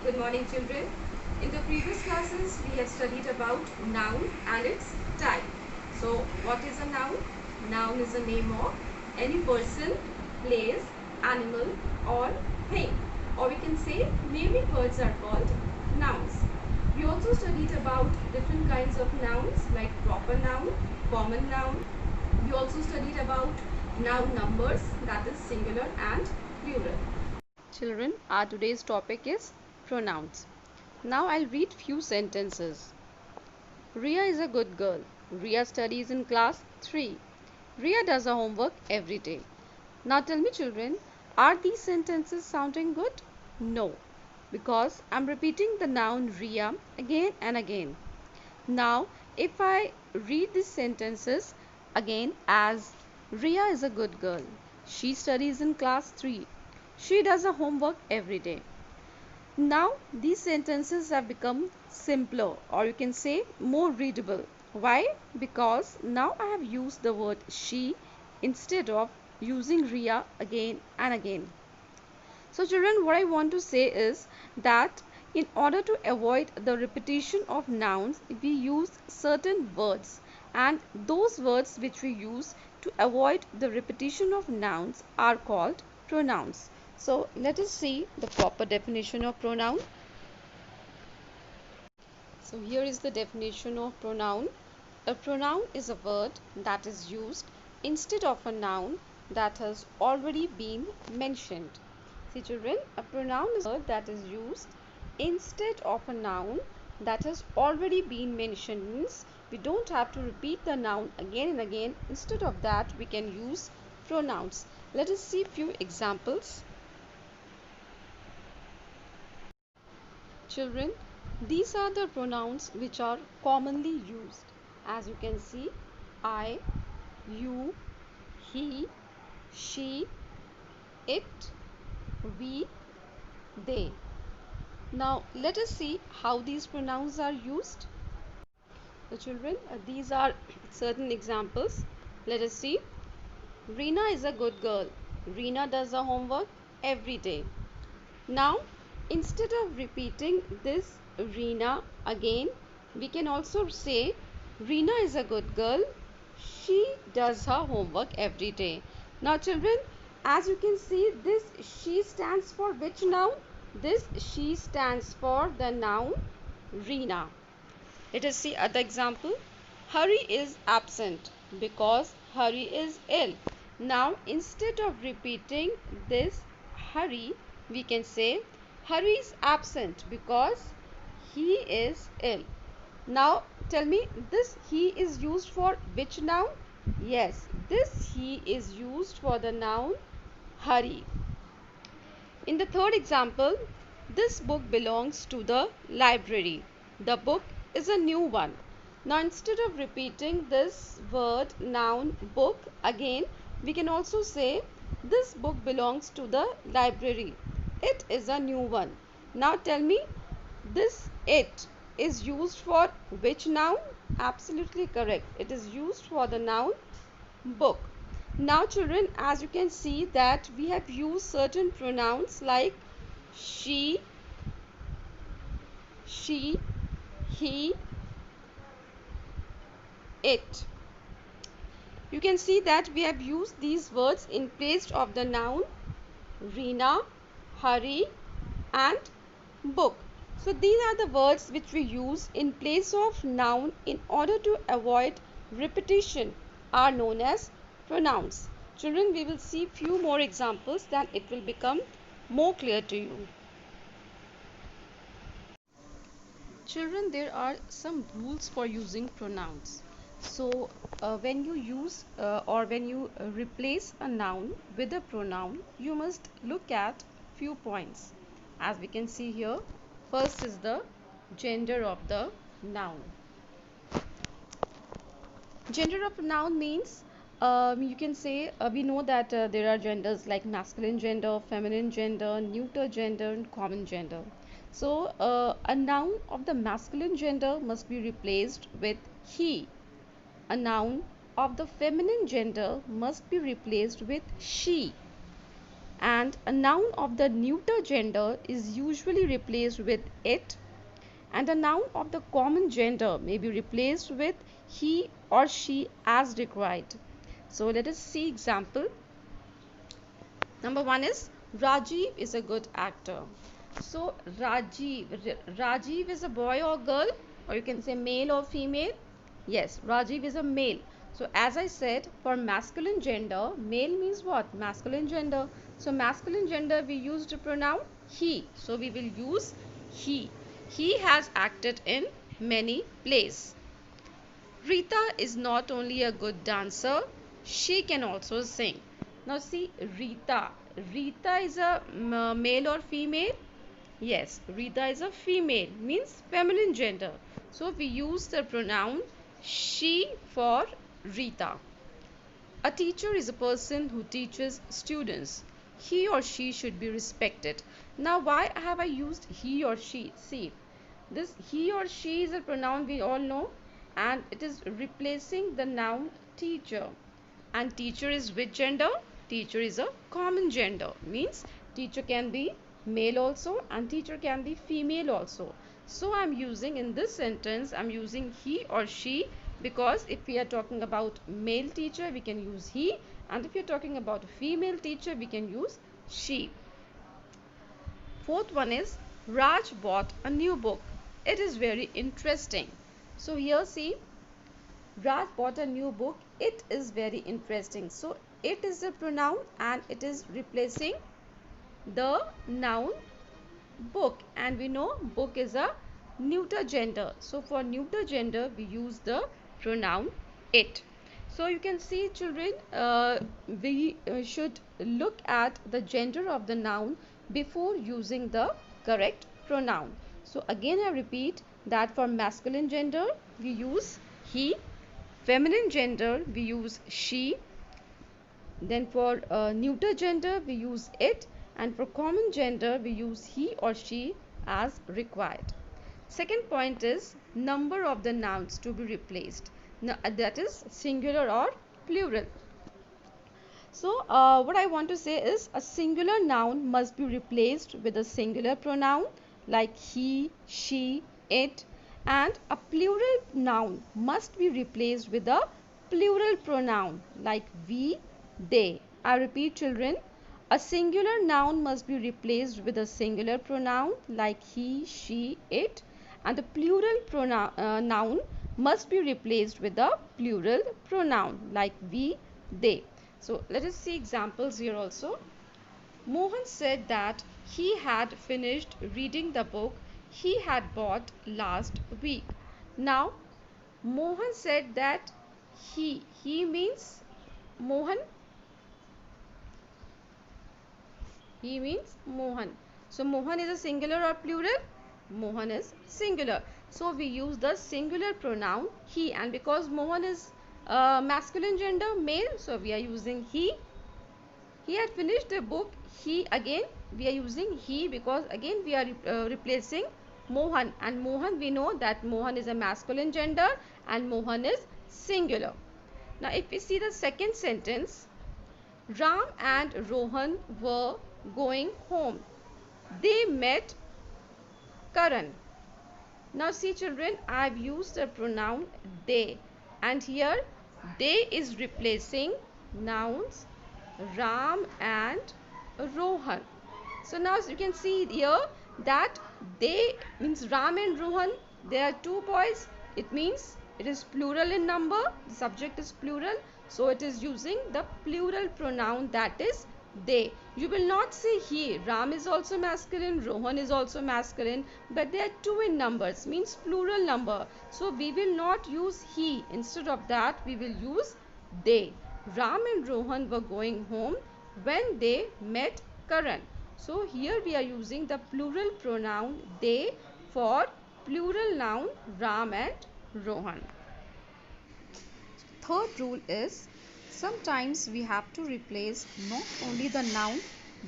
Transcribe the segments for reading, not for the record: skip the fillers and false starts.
Good morning, children. In the previous classes, we have studied about noun and its type. So, what is a noun? Noun is a name of any person, place, animal or thing. Or we can say naming words are called nouns. We also studied about different kinds of nouns like proper noun, common noun. We also studied about noun numbers, that is singular and plural. Children, our today's topic is pronouns. Now I'll read few sentences. Ria is a good girl. Ria studies in class 3. Ria does her homework every day. Now tell me, children, are these sentences sounding good? No, because I'm repeating the noun Ria again and again. Now, if I read these sentences again as Ria is a good girl. She studies in class 3. She does her homework every day. Now, these sentences have become simpler, or you can say more readable. Why? Because now I have used the word she instead of using Ria again and again. So children, what I want to say is that in order to avoid the repetition of nouns, we use certain words, and those words which we use to avoid the repetition of nouns are called pronouns. So let us see the proper definition of pronoun. So here is the definition of pronoun. A pronoun is a word that is used instead of a noun that has already been mentioned. See children, a pronoun is a word that is used instead of a noun that has already been mentioned. Means we don't have to repeat the noun again and again. Instead of that, we can use pronouns. Let us see few examples. Children, these are the pronouns which are commonly used. As you can see, I, you, he, she, it, we, they. Now let us see how these pronouns are used. So children, these are certain examples. Let us see. Reena is a good girl. Reena does her homework every day. Now, instead of repeating this Reena again, we can also say Reena is a good girl. She does her homework every day. Now, children, as you can see, this she stands for which noun? This she stands for the noun Reena. Let us see other example. Hari is absent because Hari is ill. Now, instead of repeating this Hari, we can say Hari is absent because he is ill. Now, tell me, this he is used for which noun? Yes, this he is used for the noun Hari. In the third example, this book belongs to the library. The book is a new one. Now, instead of repeating this word noun book again, we can also say this book belongs to the library. It is a new one. Now, tell me, this it is used for which noun? Absolutely correct. It is used for the noun book. Now children, as you can see that we have used certain pronouns like she, he, it. You can see that we have used these words in place of the noun Reena, Hari and book. So these are the words which we use in place of noun in order to avoid repetition are known as pronouns. Children, we will see few more examples, then it will become more clear to you. Children, there are some rules for using pronouns. So when you use or when you replace a noun with a pronoun, you must look at few points. As we can see here, first is the gender of the noun. Gender of a noun means you can say we know that there are genders like masculine gender, feminine gender, neuter gender and common gender. So a noun of the masculine gender must be replaced with he. A noun of the feminine gender must be replaced with she. and a noun of the neuter gender is usually replaced with it, and a noun of the common gender may be replaced with he or she as required. So let us see example. Number one is Rajiv is a good actor. So Rajiv is a boy or girl, or you can say male or female. Yes, Rajiv is a male. So as I said, for masculine gender, male means what? Masculine gender. So masculine gender, we use the pronoun he. So we will use he. He has acted in many plays. Rita is not only a good dancer, she can also sing. Now see Rita. Rita is a male or female? Yes, Rita is a female, means feminine gender. So we use the pronoun she for Rita. A teacher is a person who teaches students. He or she should be respected. Now why have I used he or she? See, this he or she is a pronoun we all know, and it is replacing the noun teacher. And teacher is which gender? Teacher is a common gender, means teacher can be male also and teacher can be female also. So I'm using in this sentence, I'm using he or she, because if we are talking about male teacher we can use he, and if you're talking about female teacher we can use she. Fourth one is Raj bought a new book. It is very interesting. So here see, Raj bought a new book. It is very interesting. So it is a pronoun and it is replacing the noun book, and we know book is a neuter gender. So for neuter gender we use the pronoun it. So you can see children, we should look at the gender of the noun before using the correct pronoun. So again I repeat that for masculine gender we use he, feminine gender we use she, then for neuter gender we use it, and for common gender we use he or she as required. Second point is number of the nouns to be replaced. Now, that is singular or plural. So what I want to say is a singular noun must be replaced with a singular pronoun like he, she, it, and a plural noun must be replaced with a plural pronoun like we, they. I repeat children, a singular noun must be replaced with a singular pronoun like he, she, it, and the plural noun must be replaced with a plural pronoun like we, they. So let us see examples here also. Mohan said that he had finished reading the book he had bought last week. Now Mohan said that he means Mohan, he means Mohan. So Mohan is a singular or plural? Mohan is singular. So we use the singular pronoun he, and because Mohan is masculine gender, male, so we are using he. He had finished the book. He, again we are using he because again we are replacing Mohan, and Mohan we know that Mohan is a masculine gender and Mohan is singular. Now if we see the second sentence, Ram and Rohan were going home. They met Karan. Now see children, I have used the pronoun they, and here they is replacing nouns Ram and Rohan. So now you can see here that they means Ram and Rohan, they are two boys. It means it is plural in number, the subject is plural, so it is using the plural pronoun, that is they. You will not say he. Ram is also masculine, Rohan is also masculine, but they are two in numbers, means plural number, so we will not use he. Instead of that we will use they. Ram and Rohan were going home when they met Karan. So here we are using the plural pronoun they for plural noun Ram and Rohan. Third rule is sometimes we have to replace not only the noun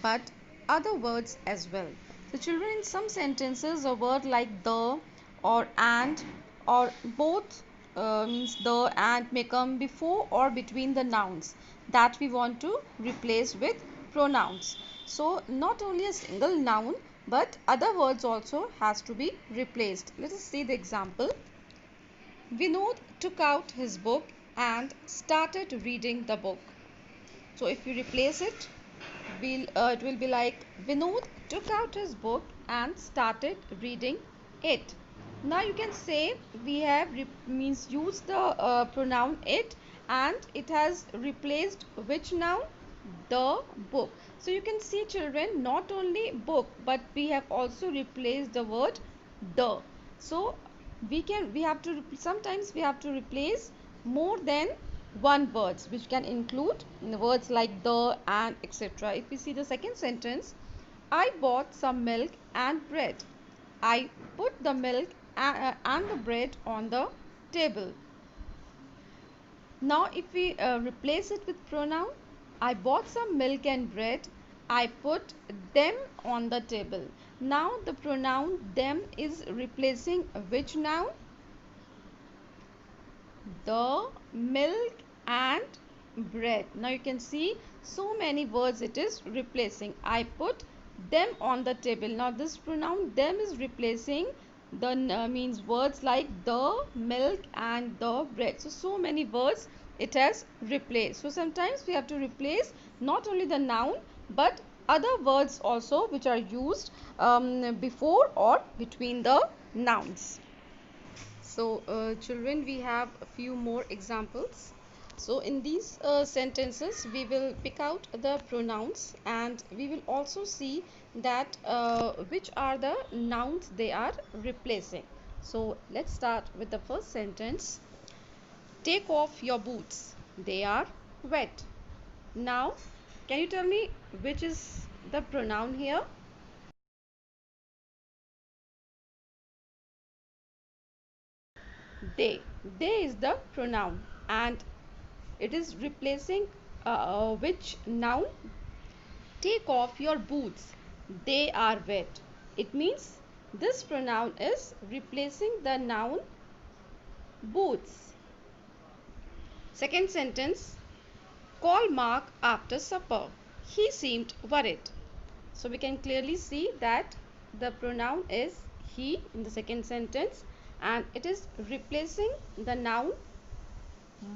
but other words as well. So children, in some sentences a word like the or and or both means the and may come before or between the nouns that we want to replace with pronouns. So not only a single noun but other words also has to be replaced. Let us see the example. Vinod took out his book and started reading the book. So if you replace it, it will be like Vinod took out his book and started reading it. Now you can say we have means use the pronoun it, and it has replaced which noun? The book. So you can see, children, not only book but we have also replaced the word the. So we have to sometimes we have to replace more than one words, which can include words like the, and, etc. If we see the second sentence, I bought some milk and bread. I put the milk and the bread on the table. Now if we replace it with pronoun, I bought some milk and bread. I put them on the table. Now the pronoun them is replacing which noun? The milk and bread. Now you can see so many words it is replacing. I put them on the table. Now this pronoun them is replacing the means words like the milk and the bread. So many words it has replaced. So sometimes we have to replace not only the noun but other words also which are used before or between the nouns. So children, we have a few more examples. So in these sentences we will pick out the pronouns, and we will also see that which are the nouns they are replacing. So let's start with the first sentence. Take off your boots, they are wet. Now can you tell me which is the pronoun here? They is the pronoun, and it is replacing which noun? Take off your boots, they are wet. It means this pronoun is replacing the noun boots. Second sentence, call Mark after supper, he seemed worried. So we can clearly see that the pronoun is he in the second sentence, and it is replacing the noun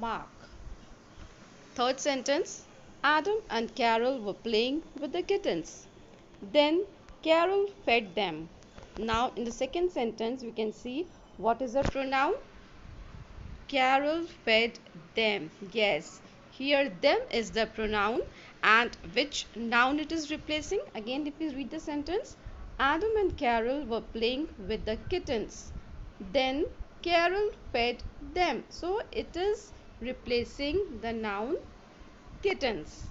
Mark. Third sentence, Adam and Carol were playing with the kittens. Then Carol fed them. Now in the second sentence we can see what is the pronoun? Carol fed them. Yes, here them is the pronoun, and which noun it is replacing? Again, if we read the sentence, Adam and Carol were playing with the kittens. Then Carol fed them. So it is replacing the noun kittens.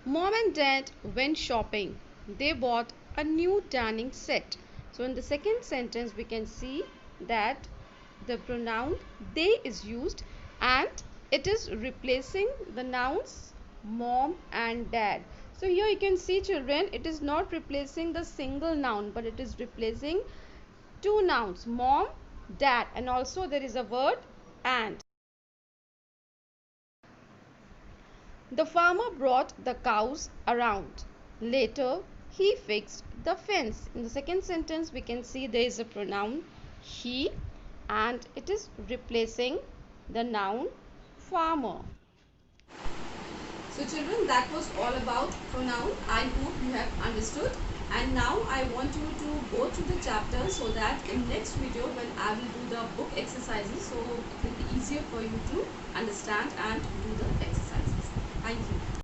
Mom and dad went shopping. They bought a new tanning set. So in the second sentence we can see that the pronoun they is used, and it is replacing the nouns mom and dad. So here you can see, children, it is not replacing the single noun but it is replacing two nouns, mom, dad, and also there is a word and. The farmer brought the cows around. Later, he fixed the fence. In the second sentence, we can see there is a pronoun he, and it is replacing the noun farmer. So children, that was all about pronoun. I hope you have understood. And now I want you to go through the chapter so that in next video when I will do the book exercises, so it will be easier for you to understand and do the exercises. Thank you.